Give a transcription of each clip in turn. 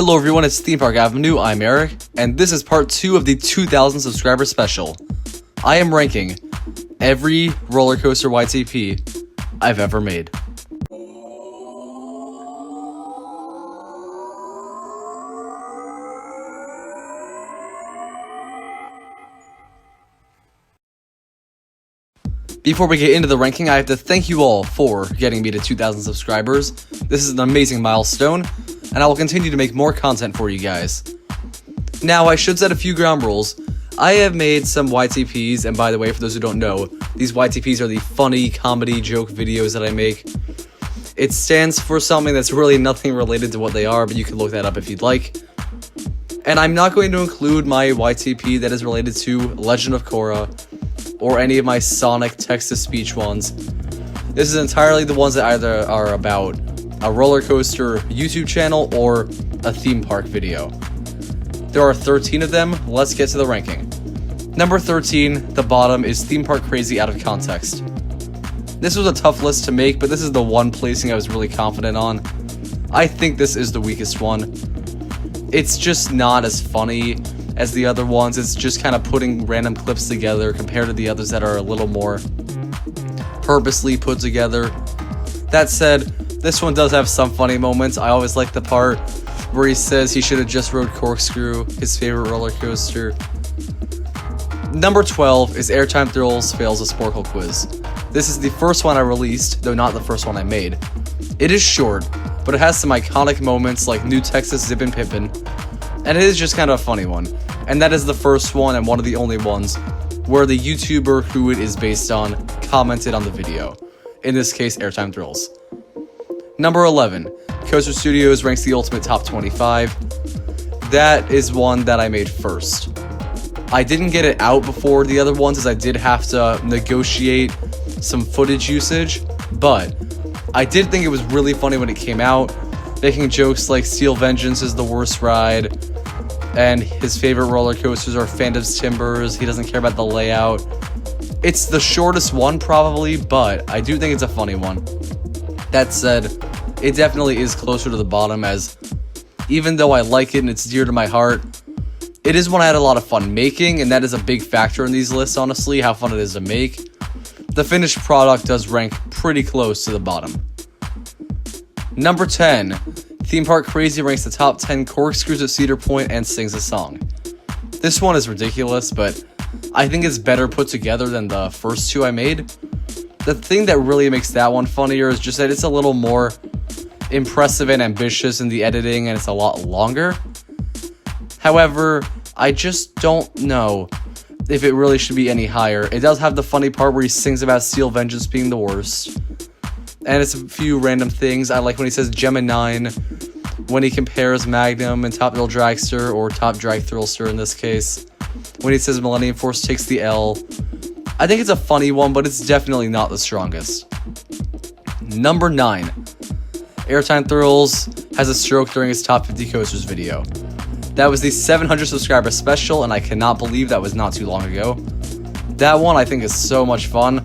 Hello everyone, it's Theme Park Avenue, I'm Eric, and this is part 2 of the 2000 subscriber special. I am ranking every roller coaster YTP I've ever made. Before we get into the ranking, I have to thank you all for getting me to 2,000 subscribers. This is an amazing milestone, and I will continue to make more content for you guys. Now, I should set a few ground rules. I have made some YTPs, and by the way, for those who don't know, these YTPs are the funny comedy joke videos that I make. It stands for something that's really nothing related to what they are, but you can look that up if you'd like. And I'm not going to include my YTP that is related to Legend of Korra, or any of my Sonic text-to-speech ones. This is entirely the ones that either are about a roller coaster YouTube channel or a theme park video. There are 13 of them. Let's get to the ranking. Number 13, the bottom, is Theme Park Crazy Out of Context. This was a tough list to make, but this is the one placing I was really confident on. I think this is the weakest one. It's just not as funny as the other ones. It's just kind of putting random clips together compared to the others that are a little more purposely put together. That said, this one does have some funny moments. I always like the part where he says he should have just rode Corkscrew, his favorite roller coaster. Number 12 is Airtime Thrills Fails a Sporkle Quiz. This is the first one I released, though not the first one I made. It is short, but it has some iconic moments like New Texas Zippin' Pippin', and it is just kind of a funny one. And that is the first one and one of the only ones where the YouTuber who it is based on commented on the video. In this case, Airtime Thrills. Number 11, Coaster Studios ranks the ultimate top 25. That is one that I made first. I didn't get it out before the other ones as I did have to negotiate some footage usage, but I did think it was really funny when it came out, making jokes like Steel Vengeance is the worst ride, and his favorite roller coasters are Phantom's Timbers, he doesn't care about the layout. It's the shortest one probably, but I do think it's a funny one. That said, it definitely is closer to the bottom, as even though I like it and it's dear to my heart, it is one I had a lot of fun making, and that is a big factor in these lists, honestly, how fun it is to make. The finished product does rank pretty close to the bottom. Number 10, Theme Park Crazy ranks the top 10 corkscrews at Cedar Point and sings a song. This one is ridiculous, but I think it's better put together than the first two I made. The thing that really makes that one funnier is just that it's a little more impressive and ambitious in the editing, and it's a lot longer. However, I just don't know if it really should be any higher. It does have the funny part where he sings about Steel Vengeance being the worst. And it's a few random things. I like when he says Gemma 9, when he compares Magnum and Top Thrill Dragster, or Top Drag Thrillster in this case, when he says Millennium Force takes the L. I think it's a funny one, but it's definitely not the strongest. Number 9, Airtime Thrills has a stroke during his Top 50 Coasters video. That was the 700 subscriber special, and I cannot believe that was not too long ago. That one I think is so much fun.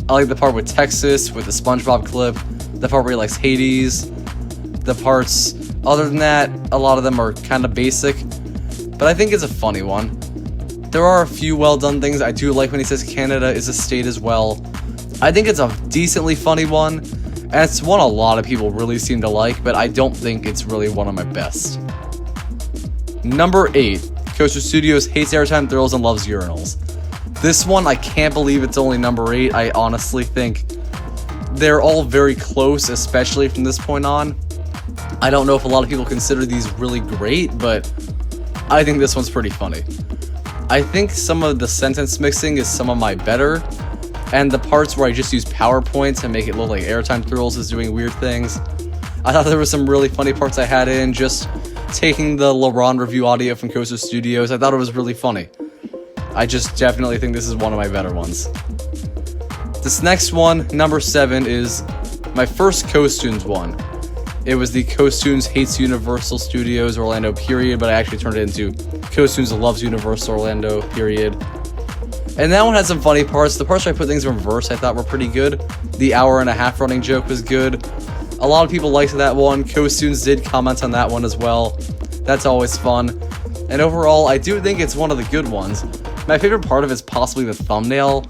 I like the part with Texas, with the SpongeBob clip, the part where he likes Hades, the parts other than that, a lot of them are kind of basic, but I think it's a funny one. There are a few well done things. I do like when he says Canada is a state as well. I think it's a decently funny one, and it's one a lot of people really seem to like, but I don't think it's really one of my best. Number 8, Coaster Studios hates Airtime Thrills and loves urinals. This one, I can't believe it's only number 8. I honestly think they're all very close, especially from this point on. I don't know if a lot of people consider these really great, but I think this one's pretty funny. I think some of the sentence mixing is some of my better, and the parts where I just use PowerPoint to make it look like Airtime Thrills is doing weird things. I thought there were some really funny parts I had in, just taking the LeBron review audio from Coaster Studios. I thought it was really funny. I just definitely think this is one of my better ones. This next one, number 7, is my first Coastoons one. It was the Coastoons Hates Universal Studios Orlando period, but I actually turned it into Coastoons Loves Universal Orlando period. And that one had some funny parts. The parts where I put things in reverse I thought were pretty good. The hour-and-a-half running joke was good. A lot of people liked that one. Coastoons did comment on that one as well. That's always fun. And overall, I do think it's one of the good ones. My favorite part of it is possibly the thumbnail.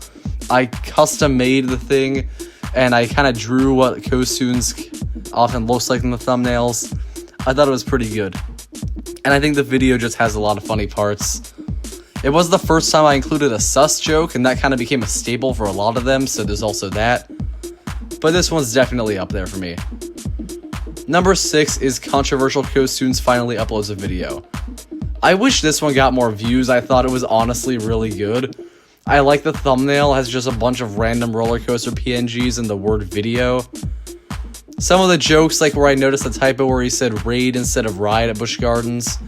I custom made the thing, and I kind of drew what Coastoons often looks like in the thumbnails. I thought it was pretty good. And I think the video just has a lot of funny parts. It was the first time I included a sus joke, and that kind of became a staple for a lot of them, so there's also that. But this one's definitely up there for me. Number 6 is Controversial Coastoons finally uploads a video. I wish this one got more views. I thought it was honestly really good. I like the thumbnail, has just a bunch of random roller coaster PNGs and the word video. Some of the jokes, like where I noticed a typo where he said raid instead of ride at Busch Gardens,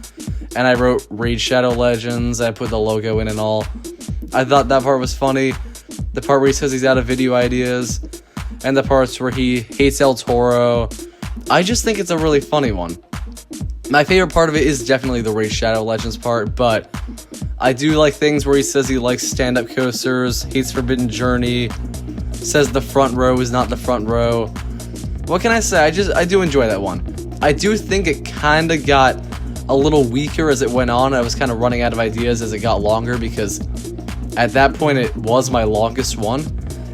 and I wrote Raid Shadow Legends, I put the logo in and all. I thought that part was funny. The part where he says he's out of video ideas, and the parts where he hates El Toro. I just think it's a really funny one. My favorite part of it is definitely the Raid Shadow Legends part, but I do like things where he says he likes stand-up coasters, hates Forbidden Journey, says the front row is not the front row. What can I say? I do enjoy that one. I do think it kind of got a little weaker as it went on. I was kind of running out of ideas as it got longer, because at that point it was my longest one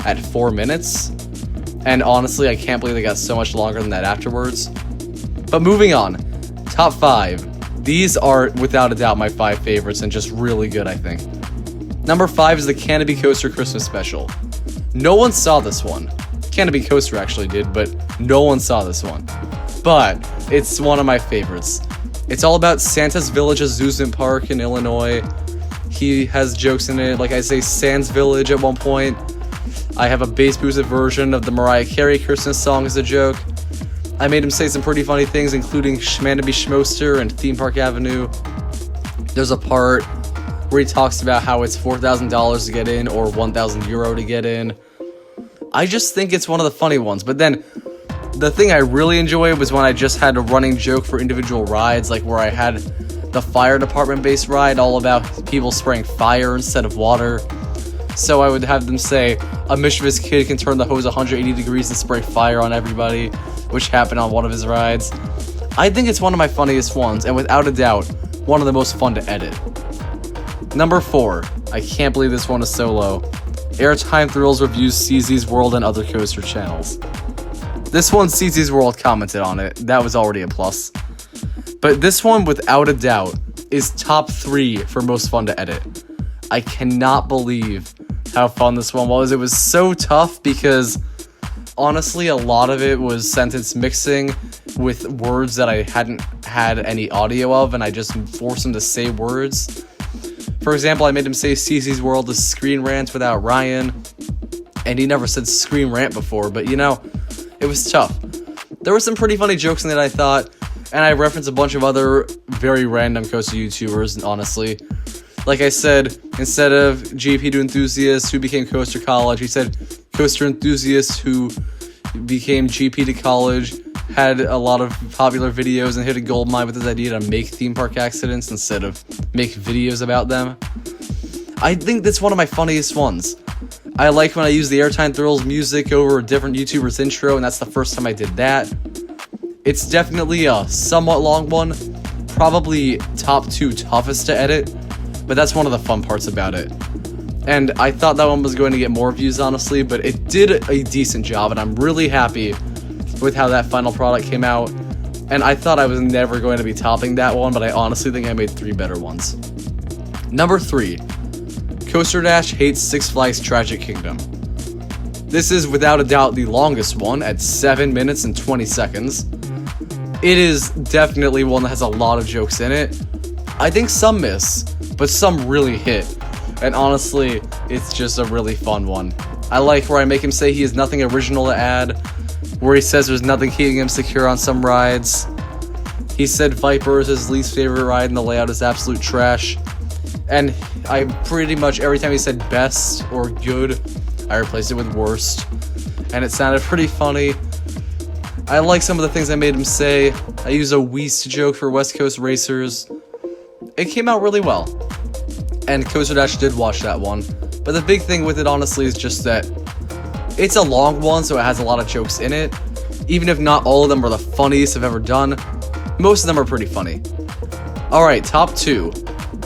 at 4 minutes. And honestly, I can't believe it got so much longer than that afterwards. But moving on, top 5. These are without a doubt my 5 favorites and just really good, I think. Number 5 is the Canobie Coaster Christmas Special. No one saw this one. Canobie Coaster actually did, but no one saw this one. But it's one of my favorites. It's all about Santa's Village amusement park in Illinois. He has jokes in it, like I say Sans Village at one point. I have a bass boosted version of the Mariah Carey Christmas song as a joke. I made him say some pretty funny things, including Canobie Schmoester and Theme Park Avenue. There's a part where he talks about how it's $4,000 to get in or €1,000 to get in. I just think it's one of the funny ones. But then the thing I really enjoyed was when I just had a running joke for individual rides, like where I had the fire department based ride all about people spraying fire instead of water. So I would have them say, a mischievous kid can turn the hose 180 degrees and spray fire on everybody, which happened on one of his rides. I think it's one of my funniest ones, and without a doubt, one of the most fun to edit. Number 4, I can't believe this one is so low. Airtime Thrills reviews CZ's World and other coaster channels. This one, CZ's World commented on it. That was already a plus. But this one, without a doubt, is top 3 for most fun to edit. I cannot believe how fun this one was. It was so tough because, honestly, a lot of it was sentence mixing with words that I hadn't had any audio of, and I just forced him to say words. For example, I made him say CZ's World is Screen Rant without Ryan, and he never said Scream Rant before, but you know, it was tough. There were some pretty funny jokes in it, I thought, and I referenced a bunch of other very random coaster YouTubers, honestly. Like I said, instead of GP to enthusiasts who became Coaster College, he said coaster enthusiasts who became GP to college, had a lot of popular videos and hit a gold mine with his idea to make theme park accidents instead of make videos about them. I think that's one of my funniest ones. I like when I use the Airtime Thrills music over a different YouTuber's intro, and that's the first time I did that. It's definitely a somewhat long one, probably top 2 toughest to edit, but that's one of the fun parts about it. And I thought that one was going to get more views, honestly, but it did a decent job, and I'm really happy with how that final product came out. And I thought I was never going to be topping that one, but I honestly think I made 3 better ones. Number 3, CoasterDash hates Six Flags Tragic Kingdom. This is without a doubt the longest one at 7 minutes and 20 seconds. It is definitely one that has a lot of jokes in it. I think some miss, but some really hit. And honestly, it's just a really fun one. I like where I make him say he has nothing original to add, where he says there's nothing keeping him secure on some rides. He said Viper is his least favorite ride and the layout is absolute trash. And I pretty much, every time he said best or good, I replaced it with worst. And it sounded pretty funny. I like some of the things I made him say. I used a Weast joke for West Coast Racers. It came out really well. And CoasterDash did watch that one. But the big thing with it, honestly, is just that it's a long one, so it has a lot of jokes in it. Even if not all of them are the funniest I've ever done, Most of them are pretty funny. Alright, top 2.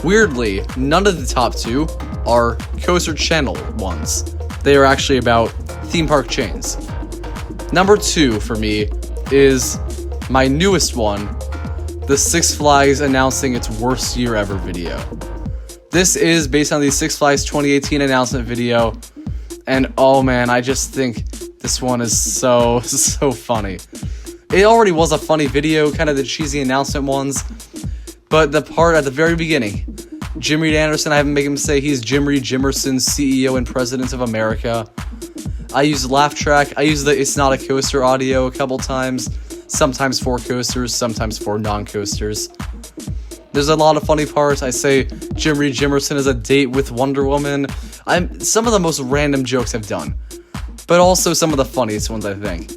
Weirdly, none of the top 2 are Coaster Channel ones. They are actually about theme park chains. Number 2 for me is my newest one, the Six Flags announcing its worst year ever video. This is based on the Six Flags 2018 announcement video, and oh man, I just think this one is so funny. It already was a funny video, kind of the cheesy announcement ones, but the part at the very beginning, Jim Reed Anderson, I have to make him say he's Jim Reed Jimerson, CEO and President of America. I used laugh track, I used the It's Not a Coaster audio a couple times, sometimes for coasters, sometimes for non-coasters. There's a lot of funny parts. I say Jim Reed Jimerson is a date with Wonder Woman. Some of the most random jokes I've done, but also some of the funniest ones, I think.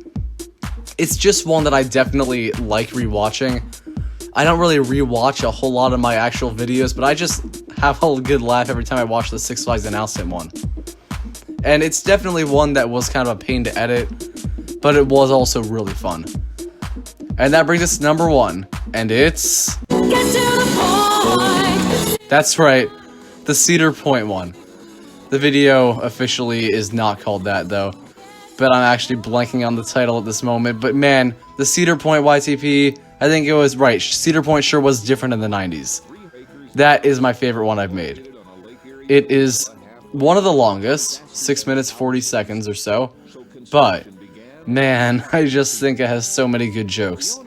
It's just one that I definitely like rewatching. I don't really rewatch a whole lot of my actual videos, but I just have a good laugh every time I watch the Six Flags announcement one. And it's definitely one that was kind of a pain to edit, but it was also really fun. And that brings us to number 1, and it's... Get to the point! That's right, the Cedar Point one. The video officially is not called that, though, but I'm actually blanking on the title at this moment. But man, the Cedar Point YTP, I think it was right. Cedar Point sure was different in the 90s. That is my favorite one I've made. It is one of the longest, 6 minutes 40 seconds or so, but man, I just think it has so many good jokes.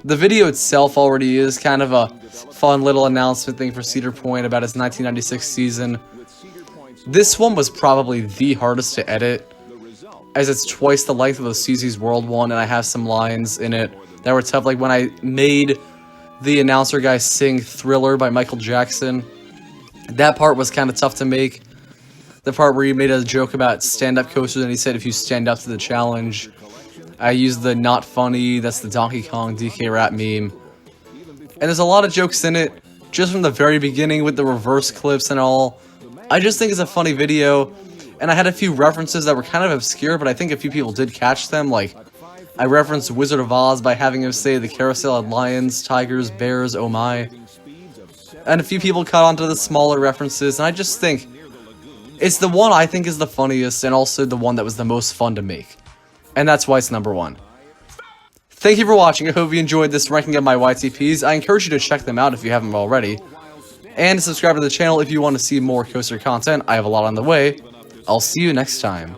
The video itself already is kind of a fun little announcement thing for Cedar Point about its 1996 season. This one was probably the hardest to edit, as it's twice the length of the CZ's World one, and I have some lines in it that were tough, like when I made the announcer guy sing Thriller by Michael Jackson. That part was kind of tough to make. The part where he made a joke about stand-up coasters and he said if you stand up to the challenge. I used the not funny, that's the Donkey Kong DK rap meme. And there's a lot of jokes in it, just from the very beginning with the reverse clips and all. I just think it's a funny video, and I had a few references that were kind of obscure, but I think a few people did catch them, like I referenced Wizard of Oz by having him say the carousel had lions, tigers, bears, oh my. And a few people caught on to the smaller references, and I just think it's the one I think is the funniest, and also the one that was the most fun to make. And that's why it's number 1. Thank you for watching. I hope you enjoyed this ranking of my YTPs. I encourage you to check them out if you haven't already. And subscribe to the channel if you want to see more coaster content. I have a lot on the way. I'll see you next time.